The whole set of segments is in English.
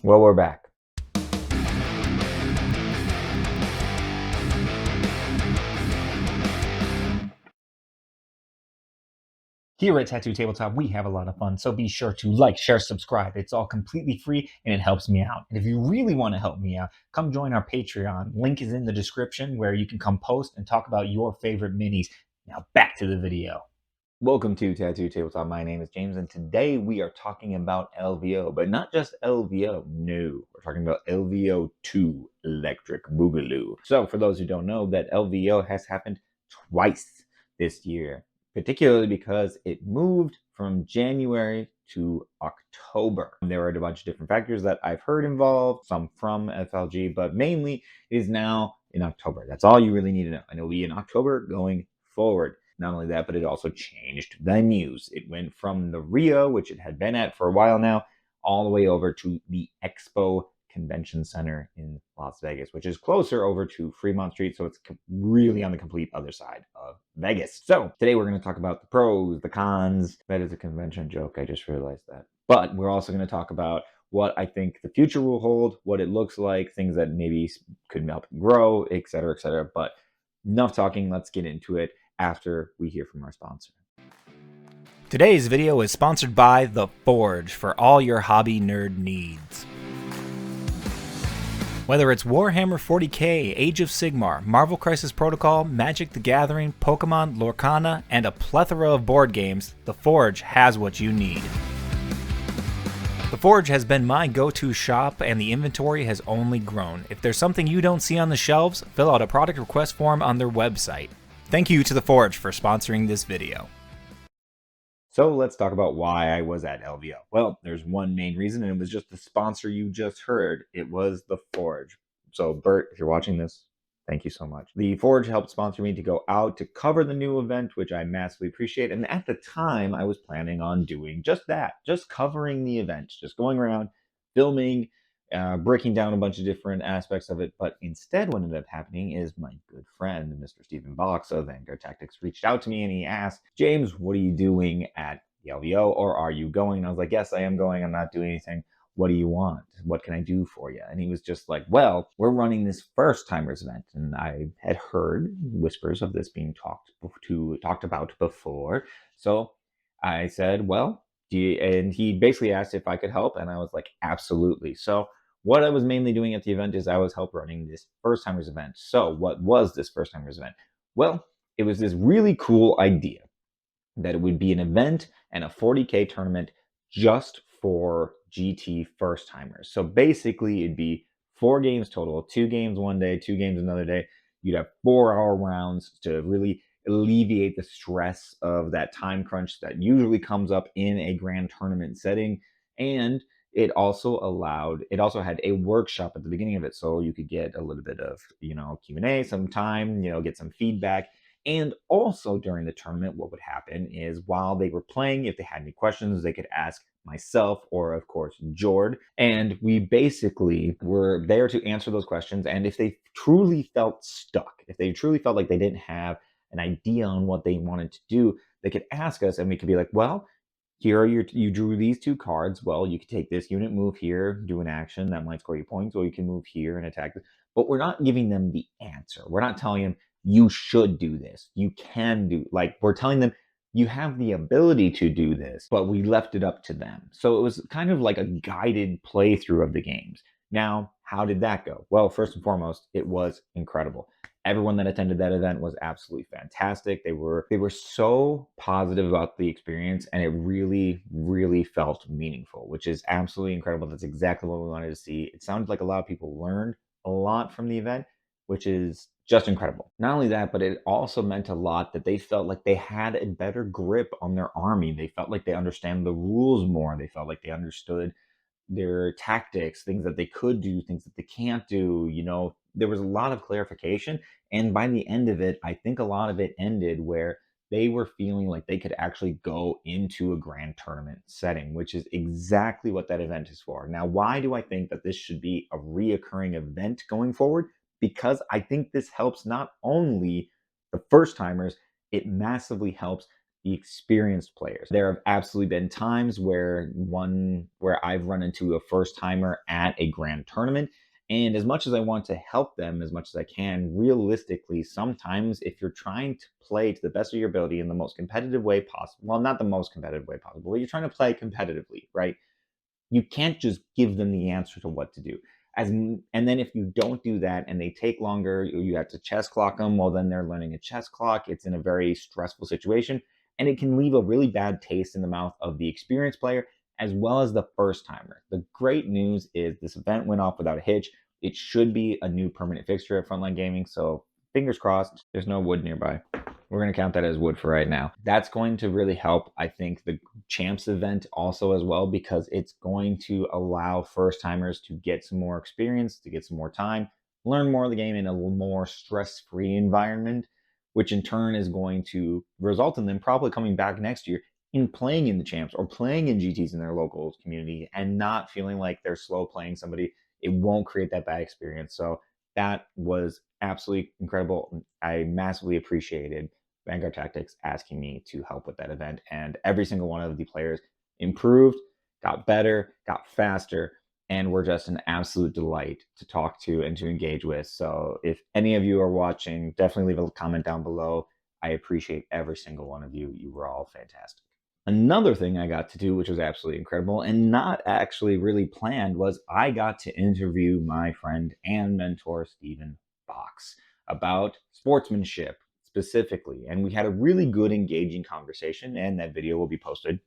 Well, we're back. Here at Tattoo Tabletop, we have a lot of fun, so be sure to like, share, subscribe. It's all completely free and it helps me out. And if you really want to help me out, come join our Patreon. Link is in the description where you can come post and talk about your favorite minis. Now back to the video. Welcome to Tattoo Tabletop. My name is James, and today we are talking about LVO, but not just LVO. No, we're talking about LVO 2 Electric Boogaloo. So, for those who don't know, that LVO has happened twice this year, particularly because it moved from January to October. There are a bunch of different factors that I've heard involved, some from FLG, but mainly it is now in October. That's all you really need to know, and it'll be in October going forward. Not only that, but it also changed venues. It went from the Rio, which it had been at for a while now, all the way over to the Expo Convention Center in Las Vegas, which is closer over to Fremont Street. So it's really on the complete other side of Vegas. So today we're going to talk about the pros, the cons. That is a convention joke. I just realized that. But we're also going to talk about what I think the future will hold, what it looks like, things that maybe could help grow, et cetera, et cetera. But enough talking. Let's get into it after we hear from our sponsor. Today's video is sponsored by The Forge for all your hobby nerd needs. Whether it's Warhammer 40k, Age of Sigmar, Marvel Crisis Protocol, Magic the Gathering, Pokemon, Lorcana, and a plethora of board games, The Forge has what you need. The Forge has been my go-to shop, and the inventory has only grown. If there's something you don't see on the shelves, fill out a product request form on their website. Thank you to The Forge for sponsoring this video. So let's talk about why I was at LVO. Well, there's one main reason, and it was just the sponsor you just heard. It was The Forge. So Bert, if you're watching this, thank you so much. The Forge helped sponsor me to go out to cover the new event, which I massively appreciate. And at the time, I was planning on doing just that, just covering the event, just going around, filming, breaking down a bunch of different aspects of it. But instead, what ended up happening is my good friend, Mr. Stephen Box of Vanguard Tactics, reached out to me and he asked, James, what are you doing at the LVO, or are you going? And I was like, yes, I am going. I'm not doing anything. What do you want? What can I do for you? And he was just like, well, we're running this first timers event. And I had heard whispers of this being talked about before. So I said, well, and he basically asked if I could help. And I was like, absolutely. So what I was mainly doing at the event is I was help running this first timers event. So what was this first timers event? Well, it was this really cool idea that it would be an event and a 40K tournament just for GT first timers. So basically it'd be 4 games total, 2 games one day, 2 games another day. You'd have 4-hour rounds to really alleviate the stress of that time crunch that usually comes up in a grand tournament setting. And it also had a workshop at the beginning of it, so you could get a little bit of Q&A, some time, get some feedback. And also during the tournament, what would happen is while they were playing, if they had any questions, they could ask myself or, of course, Jord. And we basically were there to answer those questions. And if they truly felt stuck, if they truly felt like they didn't have an idea on what they wanted to do, they could ask us and we could be like, well, here are you drew these 2 cards. Well, you could take this unit, move here, do an action that might score you points, or you can move here and attack. But we're not giving them the answer. We're not telling them, you should do this. You can do, like, we're telling them you have the ability to do this, but we left it up to them. So it was kind of like a guided playthrough of the games. Now, how did that go? Well, first and foremost, it was incredible. Everyone that attended that event was absolutely fantastic. They were so positive about the experience, and it really, really felt meaningful, which is absolutely incredible. That's exactly what we wanted to see. It sounded like a lot of people learned a lot from the event, which is just incredible. Not only that, but it also meant a lot that they felt like they had a better grip on their army. They felt like they understand the rules more. They felt like they understood their tactics, things that they could do, things that they can't do. There was a lot of clarification. And by the end of it, I think a lot of it ended where they were feeling like they could actually go into a grand tournament setting, which is exactly what that event is for. Now, why do I think that this should be a reoccurring event going forward? Because I think this helps not only the first timers, it massively helps the experienced players. There have absolutely been times where I've run into a first timer at a grand tournament, and as much as I want to help them as much as I can, realistically, sometimes if you're trying to play to the best of your ability in the most competitive way possible, well, not the most competitive way possible, but you're trying to play competitively, right? You can't just give them the answer to what to do. And then if you don't do that and they take longer, you have to chess clock them. Well, then they're learning a chess clock. It's in a very stressful situation, and it can leave a really bad taste in the mouth of the experienced player as well as the first timer. The great news is this event went off without a hitch. It should be a new permanent fixture at Frontline Gaming, so fingers crossed. There's no wood nearby. We're going to count that as wood for right now. That's going to really help, I think, the champs event also as well, because it's going to allow first timers to get some more experience, to get some more time, learn more of the game in a more stress-free environment, which in turn is going to result in them probably coming back next year in playing in the champs or playing in GTs in their local community and not feeling like they're slow playing somebody. It won't create that bad experience. So that was absolutely incredible. I massively appreciated Vanguard Tactics asking me to help with that event, and every single one of the players improved, got better, got faster, and were just an absolute delight to talk to and to engage with. So if any of you are watching, definitely leave a comment down below. I appreciate every single one of you. You were all fantastic. Another thing I got to do, which was absolutely incredible and not actually really planned, was I got to interview my friend and mentor, Stephen Fox, about sportsmanship specifically. And we had a really good, engaging conversation, and that video will be posted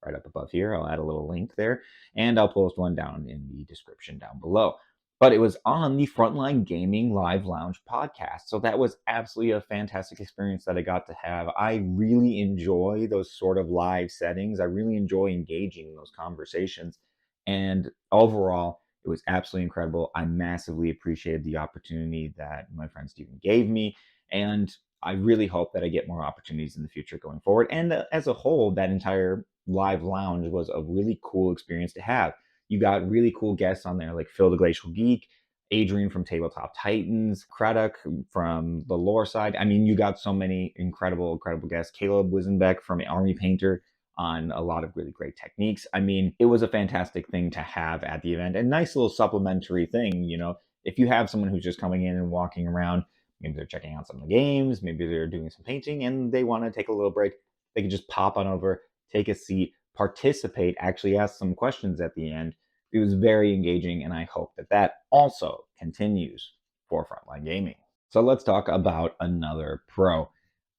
right up above here. I'll add a little link there, and I'll post one down in the description down below. But it was on the Frontline Gaming Live Lounge podcast. So that was absolutely a fantastic experience that I got to have. I really enjoy those sort of live settings. I really enjoy engaging in those conversations. And overall, it was absolutely incredible. I massively appreciated the opportunity that my friend Steven gave me. And I really hope that I get more opportunities in the future going forward. And as a whole, that entire live lounge was a really cool experience to have. You got really cool guests on there like Phil the Glacial Geek, Adrian from Tabletop Titans, Craddock from the lore side. I mean, you got so many incredible guests. Caleb Wisenbeck from Army Painter on a lot of really great techniques. I mean, it was a fantastic thing to have at the event. And nice little supplementary thing, you know, if you have someone who's just coming in and walking around, maybe they're checking out some of the games, maybe they're doing some painting and they want to take a little break, they can just pop on over, take a seat, participate, actually ask some questions at the end. It was very engaging, and I hope that that also continues for Frontline Gaming. So let's talk about another pro.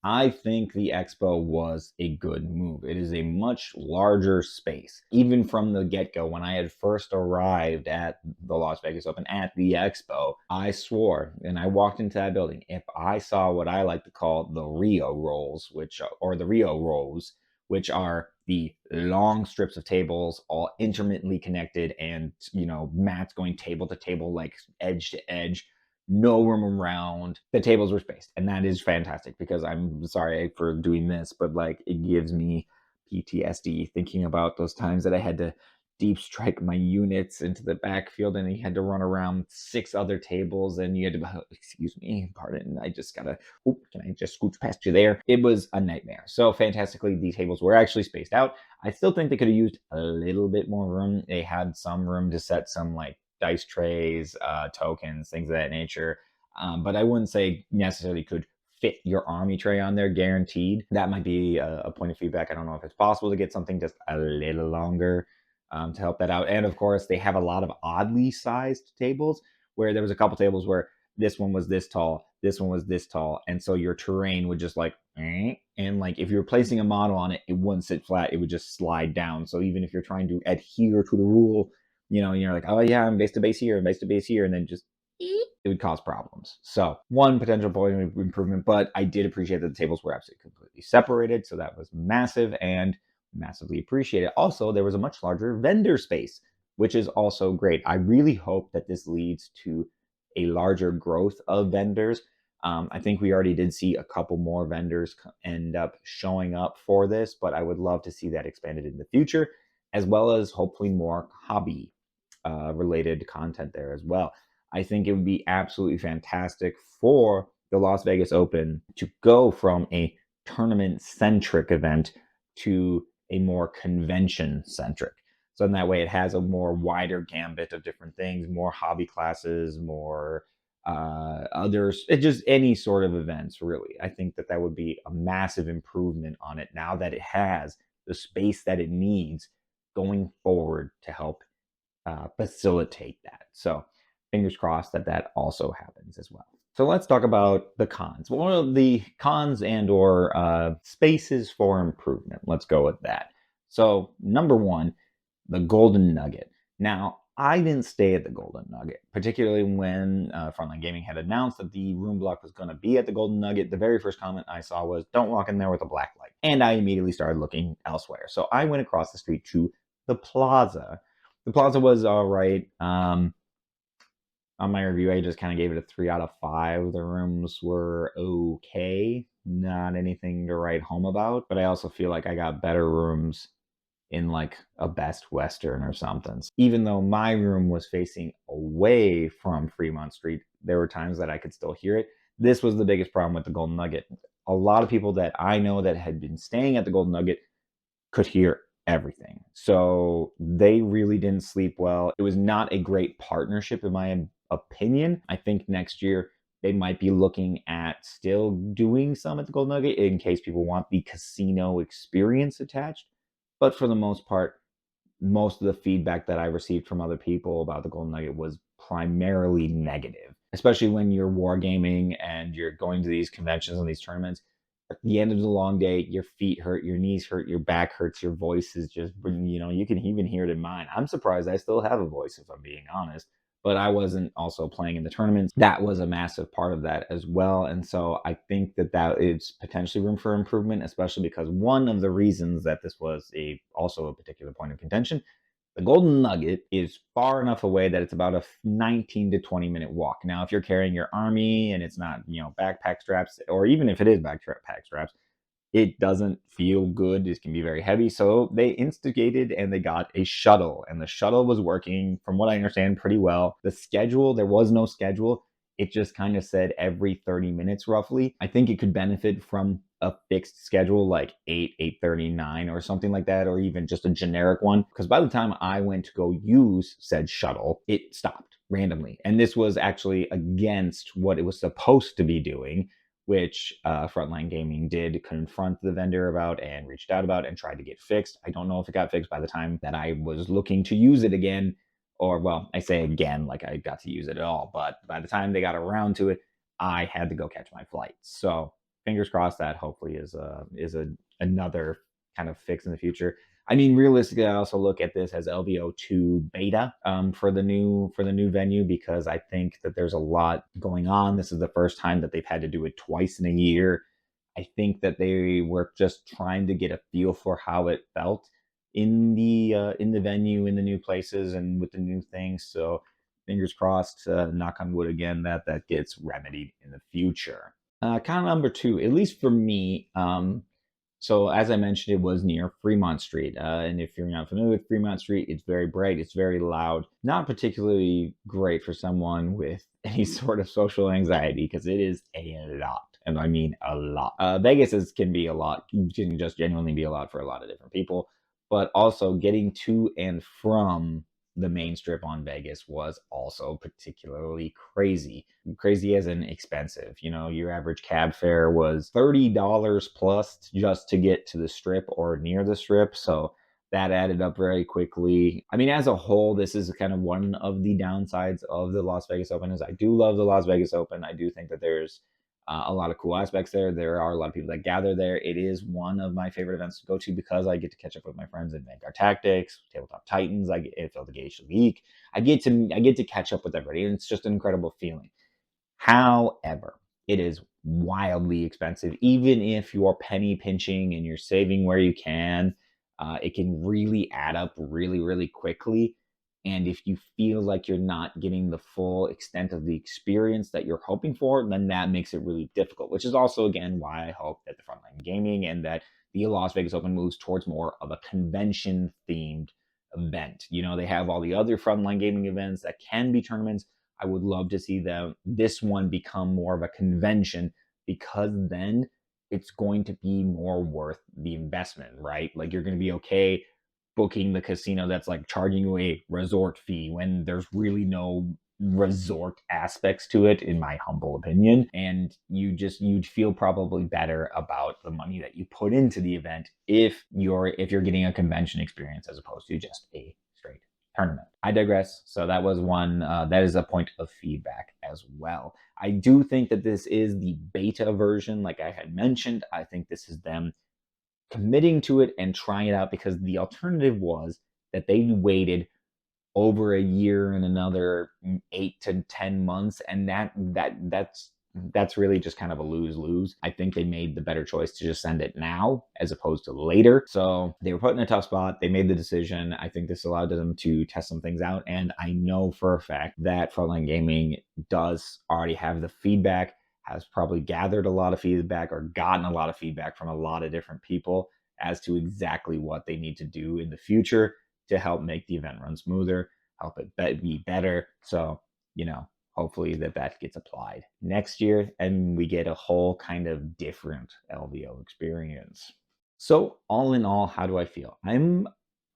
I think the expo was a good move. It is a much larger space. Even from the get-go, when I had first arrived at the Las Vegas Open at the expo, I swore, and I walked into that building, if I saw what I like to call the Rio rolls, or the Rio rows, which are the long strips of tables, all intermittently connected, and mats going table to table, like edge to edge, no room around. The tables were spaced, and that is fantastic because I'm sorry for doing this, but like it gives me PTSD thinking about those times that I had to deep strike my units into the backfield and he had to run around 6 other tables and you had to excuse me, pardon, I just gotta can I just scooch past you there? It was a nightmare. So fantastically, the tables were actually spaced out. I still think they could have used a little bit more room. They had some room to set some like dice trays, tokens, things of that nature. But I wouldn't say necessarily could fit your army tray on there guaranteed. That might be a point of feedback. I don't know if it's possible to get something just a little longer to help that out. And of course, they have a lot of oddly sized tables where there was a couple tables where this one was this tall, this one was this tall, and so your terrain would just like, and like if you were placing a model on it, it wouldn't sit flat; it would just slide down. So even if you're trying to adhere to the rule, you're like, oh yeah, I'm base to base here, base to base here, and then just it would cause problems. So one potential point of improvement, but I did appreciate that the tables were absolutely completely separated, so that was massive and massively appreciated. Also, there was a much larger vendor space, which is also great. I really hope that this leads to a larger growth of vendors. I think we already did see a couple more vendors end up showing up for this, but I would love to see that expanded in the future, as well as hopefully more hobby related content there as well. I think it would be absolutely fantastic for the Las Vegas Open to go from a tournament-centric event to a more convention-centric. So in that way, it has a more wider gambit of different things, more hobby classes, more others, it just any sort of events, really. I think that that would be a massive improvement on it now that it has the space that it needs going forward to help facilitate that. So fingers crossed that that also happens as well. So let's talk about the cons. One of the cons and or spaces for improvement. Let's go with that. So number one, the Golden Nugget. Now, I didn't stay at the Golden Nugget, particularly when Frontline Gaming had announced that the room block was going to be at the Golden Nugget. The very first comment I saw was, "Don't walk in there with a black light." And I immediately started looking elsewhere. So I went across the street to the Plaza. The Plaza was all right. On my review, I just kind of gave it a 3 out of 5. The rooms were okay, not anything to write home about. But I also feel like I got better rooms in like a Best Western or something. Even though my room was facing away from Fremont Street, there were times that I could still hear it. This was the biggest problem with the Golden Nugget. A lot of people that I know that had been staying at the Golden Nugget could hear everything. So they really didn't sleep well. It was not a great partnership, in my opinion. I think next year they might be looking at still doing some at the Golden Nugget in case people want the casino experience attached. But for the most part, most of the feedback that I received from other people about the Golden Nugget was primarily negative, especially when you're wargaming and you're going to these conventions and these tournaments. At the end of the long day, your feet hurt, your knees hurt, your back hurts, your voice is just, you can even hear it in mine. I'm surprised I still have a voice, if I'm being honest. But I wasn't also playing in the tournaments. That was a massive part of that as well. And so I think that that is potentially room for improvement, especially because one of the reasons that this was also a particular point of contention, the Golden Nugget is far enough away that it's about a 19 to 20-minute walk. Now, if you're carrying your army and it's not, backpack straps, or even if it is backpack straps, it doesn't feel good. It can be very heavy. So they instigated and they got a shuttle, and the shuttle was working, from what I understand, pretty well. The schedule, there was no schedule. It just kind of said every 30 minutes roughly. I think it could benefit from a fixed schedule like 8, 8:39 or something like that, or even just a generic one. Because by the time I went to go use said shuttle, it stopped randomly. And this was actually against what it was supposed to be doing, which Frontline Gaming did confront the vendor about and reached out about and tried to get fixed. I don't know if it got fixed by the time that I was looking to use it again, or well, I say again, like I got to use it at all. But by the time they got around to it, I had to go catch my flight. So fingers crossed that hopefully is another kind of fix in the future. I mean, realistically, I also look at this as LVO 2 beta for the new venue, because I think that there's a lot going on. This is the first time that they've had to do it twice in a year. I think that they were just trying to get a feel for how it felt in the venue, in the new places, and with the new things. So fingers crossed, knock on wood again, that that gets remedied in the future. Con number two, at least for me, so as I mentioned, it was near Fremont Street. And if you're not familiar with Fremont Street, it's very bright, it's very loud, not particularly great for someone with any sort of social anxiety, because it is a lot. And I mean a lot. Can be a lot, can just genuinely be a lot for a lot of different people. But also getting to and from the main strip on Vegas was also particularly crazy. Crazy as in expensive. Your average cab fare was $30 plus just to get to the strip or near the strip. So that added up very quickly. I mean, as a whole, this is kind of one of the downsides of the Las Vegas Open. Is I do love the Las Vegas Open. I do think that there's a lot of cool aspects there. There are a lot of people that gather there. It is one of my favorite events to go to because I get to catch up with my friends in Vanguard Tactics, Tabletop Titans. I get to the Gauge League. I get to catch up with everybody, and it's just an incredible feeling. However, it is wildly expensive. Even if you're penny pinching and you're saving where you can, it can really add up really, really quickly. And if you feel like you're not getting the full extent of the experience that you're hoping for, then that makes it really difficult, which is also, again, why I hope that the Frontline Gaming and that the Las Vegas Open moves towards more of a convention themed event. They have all the other Frontline Gaming events that can be tournaments. I would love to see this one become more of a convention, because then it's going to be more worth the investment, right? Like you're going to be okay booking the casino that's like charging you a resort fee when there's really no resort aspects to it, in my humble opinion. And you'd feel probably better about the money that you put into the event if you're getting a convention experience as opposed to just a straight tournament. I digress. So that was one. That is a point of feedback as well. I do think that this is the beta version, like I had mentioned. I think this is them committing to it and trying it out, because the alternative was that they waited over a year and another 8 to 10 months, and that's really just kind of a lose-lose. I think they made the better choice to just send it now as opposed to later. So they were put in a tough spot. They made the decision. I think this allowed them to test some things out, and I know for a fact that Frontline Gaming does already have the feedback, has probably gathered a lot of feedback or gotten a lot of feedback from a lot of different people as to exactly what they need to do in the future to help make the event run smoother, help it be better. So, hopefully that gets applied next year and we get a whole kind of different LVO experience. So, all in all, how do I feel? I'm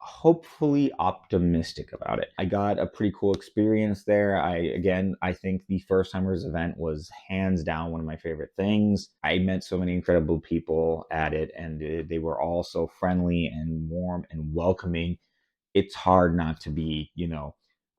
hopefully optimistic about it. I got a pretty cool experience there. I think the first timers event was hands down one of my favorite things. I met so many incredible people at it, and they were all so friendly and warm and welcoming. It's hard not to be,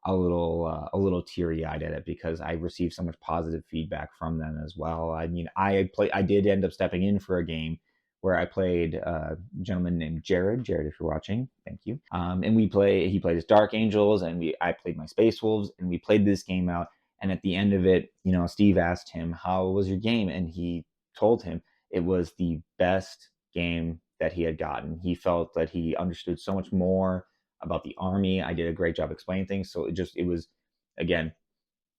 a little teary eyed at it, because I received so much positive feedback from them as well. I mean, I did end up stepping in for a game where I played a gentleman named Jared. Jared, if you're watching, thank you. And he played his Dark Angels, and I played my Space Wolves, and we played this game out. And at the end of it, Steve asked him, "How was your game?" And he told him it was the best game that he had gotten. He felt that he understood so much more about the army. I did a great job explaining things. So again,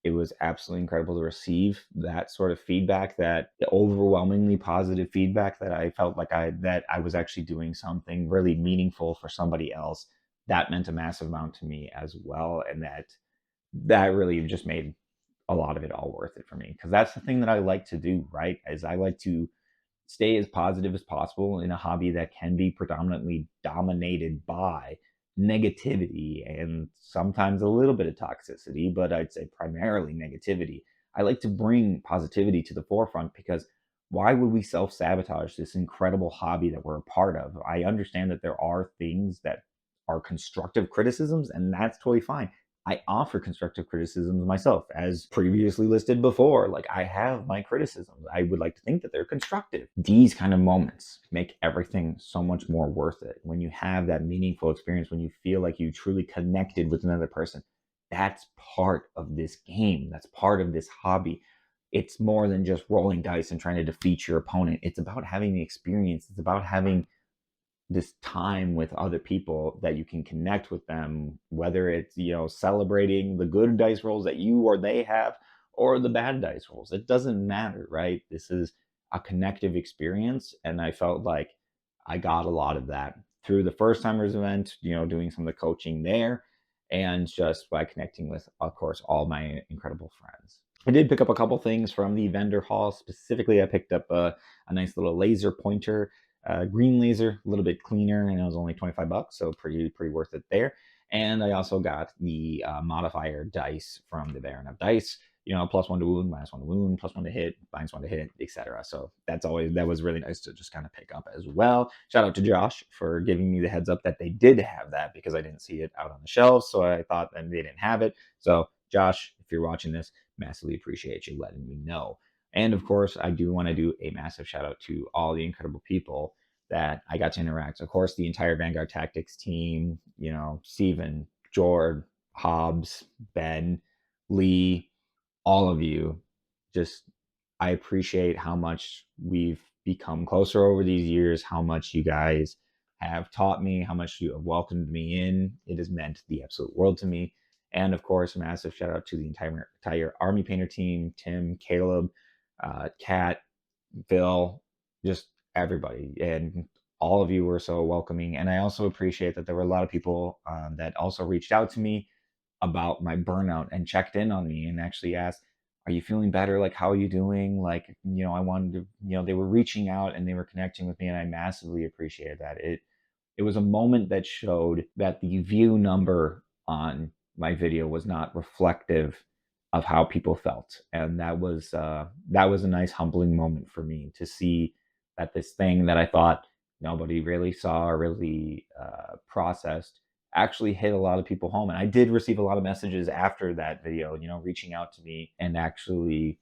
it was absolutely incredible to receive that sort of feedback, that overwhelmingly positive feedback, that I felt like I was actually doing something really meaningful for somebody else. That meant a massive amount to me as well. And that really just made a lot of it all worth it for me. Because that's the thing that I like to do, right? Is I like to stay as positive as possible in a hobby that can be predominantly dominated by negativity and sometimes a little bit of toxicity, but I'd say primarily negativity. I like to bring positivity to the forefront, because why would we self sabotage this incredible hobby that we're a part of? I understand that there are things that are constructive criticisms, and that's totally fine. I offer constructive criticisms myself, as previously listed before. Like, I have my criticisms. I would like to think that they're constructive. These kind of moments make everything so much more worth it. When you have that meaningful experience, when you feel like you truly connected with another person, that's part of this game. That's part of this hobby. It's more than just rolling dice and trying to defeat your opponent. It's about having the experience. It's about having this time with other people that you can connect with them, whether it's celebrating the good dice rolls that you or they have, or the bad dice rolls. It doesn't matter, right? This is a connective experience, and I felt like I got a lot of that through the first timers event, doing some of the coaching there, and just by connecting with, of course, all my incredible friends. I did pick up a couple things from the vendor hall. Specifically, I picked up a nice little laser pointer, green laser, a little bit cleaner, and it was only $25, so pretty worth it there. And I also got the modifier dice from the Baron of Dice. +1 to wound, -1 to wound, +1 to hit, -1 to hit, etc. So that was really nice to just kind of pick up as well. Shout out to Josh for giving me the heads up that they did have that, because I didn't see it out on the shelves, so I thought that they didn't have it. So Josh, if you're watching this, massively appreciate you letting me know. And of course, I do want to do a massive shout out to all the incredible people that I got to interact. Of course, the entire Vanguard Tactics team, Steven, Jord, Hobbs, Ben, Lee, all of you. Just, I appreciate how much we've become closer over these years, how much you guys have taught me, how much you have welcomed me in. It has meant the absolute world to me. And of course, a massive shout out to the entire Army Painter team, Tim, Caleb, Kat, Phil, just everybody. And all of you were so welcoming. And I also appreciate that there were a lot of people that also reached out to me about my burnout and checked in on me and actually asked, are you feeling better? Like, how are you doing? Like, I wanted to, they were reaching out and they were connecting with me, and I massively appreciated that. It was a moment that showed that the view number on my video was not reflective of how people felt, and that was a nice humbling moment for me to see that this thing that I thought nobody really saw or really processed actually hit a lot of people home. And I did receive a lot of messages after that video, reaching out to me and actually,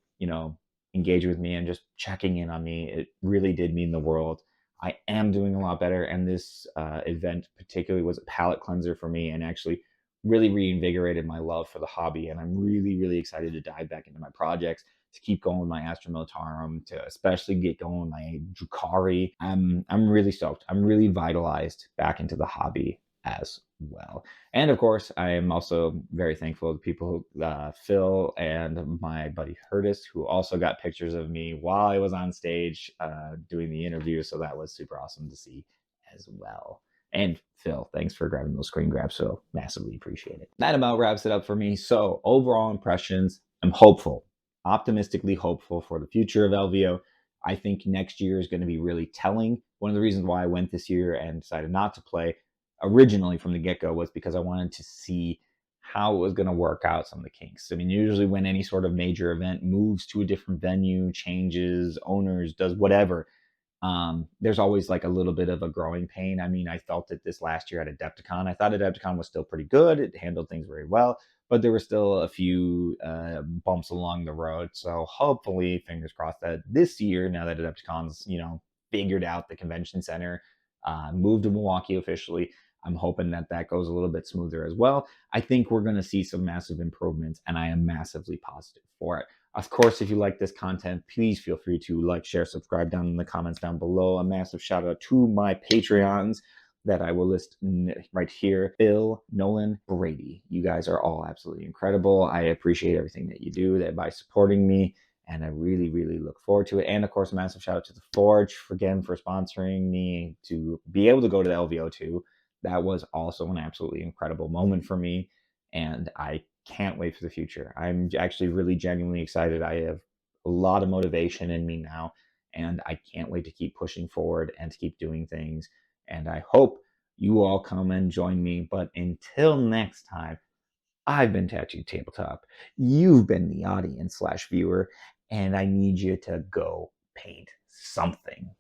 engage with me and just checking in on me. It really did mean the world. I am doing a lot better, and this event particularly was a palate cleanser for me, and actually really reinvigorated my love for the hobby. And I'm really, really excited to dive back into my projects, to keep going with my Astra Militarum, to especially get going with my Drukhari. I'm really stoked. I'm really vitalized back into the hobby as well. And of course, I am also very thankful to people, Phil and my buddy Curtis, who also got pictures of me while I was on stage doing the interview. So that was super awesome to see as well. And Phil, thanks for grabbing those screen grabs. So massively appreciate it. That about wraps it up for me. So overall impressions, I'm hopeful, optimistically hopeful for the future of LVO. I think next year is going to be really telling. One of the reasons why I went this year and decided not to play originally from the get-go was because I wanted to see how it was going to work out some of the kinks. I mean, usually when any sort of major event moves to a different venue, changes owners, does whatever, there's always like a little bit of a growing pain. I mean, I felt it this last year at Adepticon. I thought Adepticon was still pretty good. It handled things very well, but there were still a few bumps along the road. So hopefully, fingers crossed, that this year, now that Adepticon's, figured out the convention center, moved to Milwaukee officially, I'm hoping that that goes a little bit smoother as well. I think we're going to see some massive improvements, and I am massively positive for it. Of course, if you like this content, please feel free to like, share, subscribe down in the comments down below. A massive shout out to my Patreons that I will list right here: Bill, Nolan, Brady. You guys are all absolutely incredible. I appreciate everything that you do that by supporting me, and I really, really look forward to it. And of course, a massive shout out to the Forge again for sponsoring me to be able to go to the LVO2. That was also an absolutely incredible moment for me, and I can't wait for the future. I'm actually really genuinely excited. I have a lot of motivation in me now, and I can't wait to keep pushing forward and to keep doing things. And I hope you all come and join me. But until next time, I've been Tattooed Tabletop. You've been the audience slash viewer, and I need you to go paint something.